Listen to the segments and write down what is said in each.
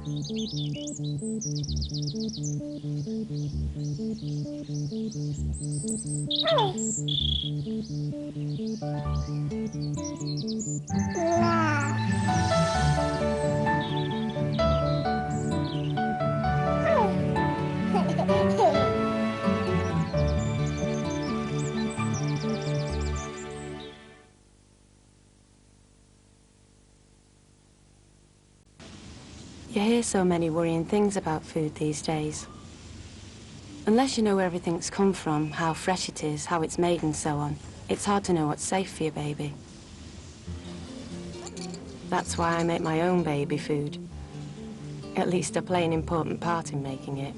You hear so many worrying things about food these days. Unless you know where everything's come from, how fresh it is, how it's made and so on, it's hard to know what's safe for your baby. That's why I make my own baby food. At least I play an important part in making it.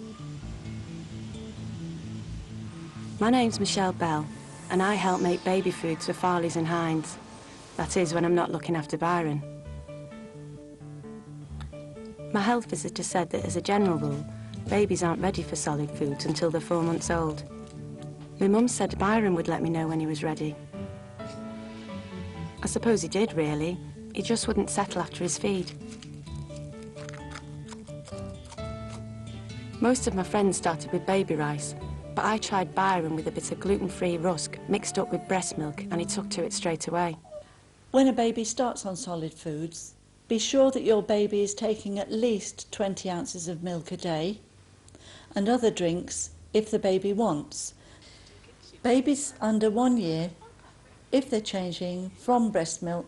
My name's Michelle Bell, and I help make baby foods for Farley's and Heinz. That is, when I'm not looking after Byron. My health visitor said that as a general rule, babies aren't ready for solid foods until they're 4 months old. My mum said Byron would let me know when he was ready. I suppose he did, really. He just wouldn't settle after his feed. Most of my friends started with baby rice, but I tried Byron with a bit of gluten-free rusk mixed up with breast milk, and he took to it straight away. When a baby starts on solid foods, be sure that your baby is taking at least 20 ounces of milk a day and other drinks if the baby wants. Babies under 1 year, if they're changing from breast milk,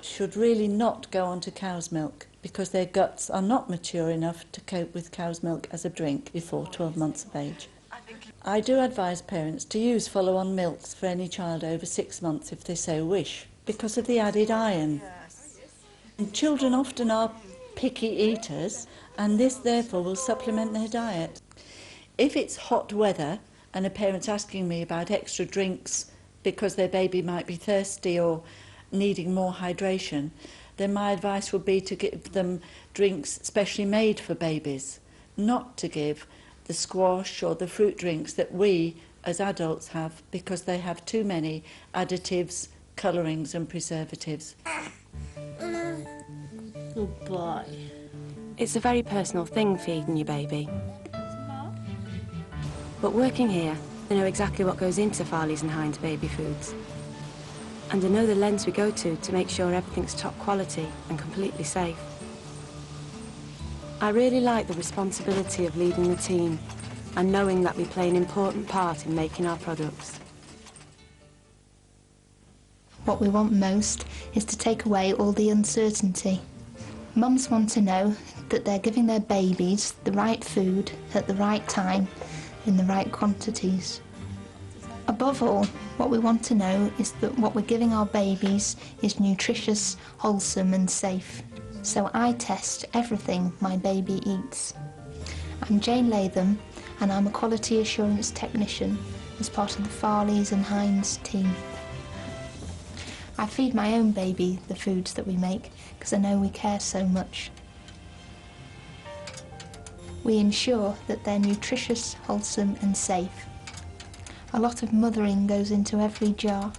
should really not go on to cow's milk because their guts are not mature enough to cope with cow's milk as a drink before 12 months of age. I do advise parents to use follow-on milks for any child over 6 months if they so wish, because of the added iron. And children often are picky eaters, and this therefore will supplement their diet. If it's hot weather and a parent's asking me about extra drinks because their baby might be thirsty or needing more hydration, then my advice would be to give them drinks specially made for babies, not to give the squash or the fruit drinks that we as adults have because they have too many additives, colourings and preservatives. Good boy. It's a very personal thing, feeding your baby. But working here, I know exactly what goes into Farley's and Heinz baby foods. And I know the lengths we go to make sure everything's top quality and completely safe. I really like the responsibility of leading the team and knowing that we play an important part in making our products. What we want most is to take away all the uncertainty. Mums want to know that they're giving their babies the right food at the right time in the right quantities. Above all, what we want to know is that what we're giving our babies is nutritious, wholesome and safe. So I test everything my baby eats. I'm Jane Latham and I'm a quality assurance technician as part of the Farley's and Heinz team. I feed my own baby the foods that we make because I know we care so much. We ensure that they're nutritious, wholesome and safe. A lot of mothering goes into every jar.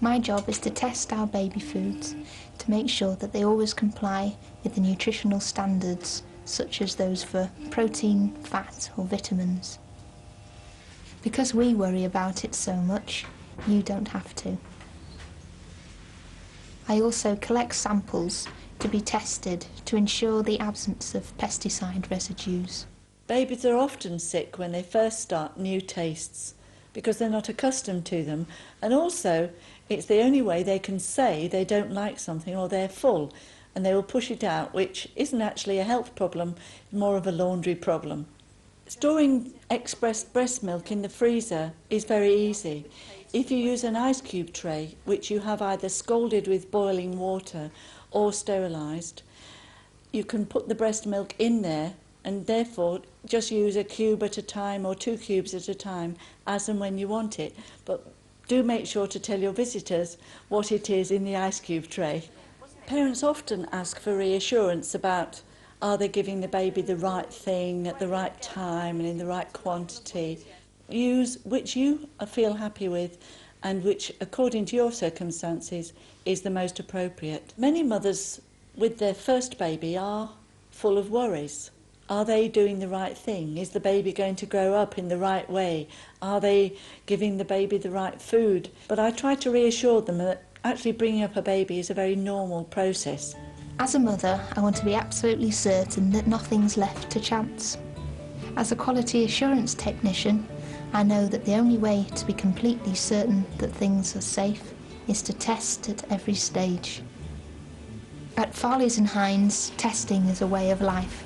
My job is to test our baby foods to make sure that they always comply with the nutritional standards, such as those for protein, fat or vitamins. Because we worry about it so much, you don't have to. I also collect samples to be tested to ensure the absence of pesticide residues. Babies are often sick when they first start new tastes because they're not accustomed to them, and also it's the only way they can say they don't like something or they're full, and they will push it out, which isn't actually a health problem, more of a laundry problem. Storing expressed breast milk in the freezer is very easy. If you use an ice cube tray, which you have either scalded with boiling water or sterilised, you can put the breast milk in there and therefore just use a cube at a time or 2 cubes at a time as and when you want it. But do make sure to tell your visitors what it is in the ice cube tray. Parents often ask for reassurance about are they giving the baby the right thing at the right time and in the right quantity. Use which you feel happy with and which, according to your circumstances, is the most appropriate. Many mothers with their first baby are full of worries. Are they doing the right thing? Is the baby going to grow up in the right way? Are they giving the baby the right food? But I try to reassure them that actually bringing up a baby is a very normal process. As a mother, I want to be absolutely certain that nothing's left to chance. As a quality assurance technician, I know that the only way to be completely certain that things are safe is to test at every stage. At Farley's and Heinz, testing is a way of life.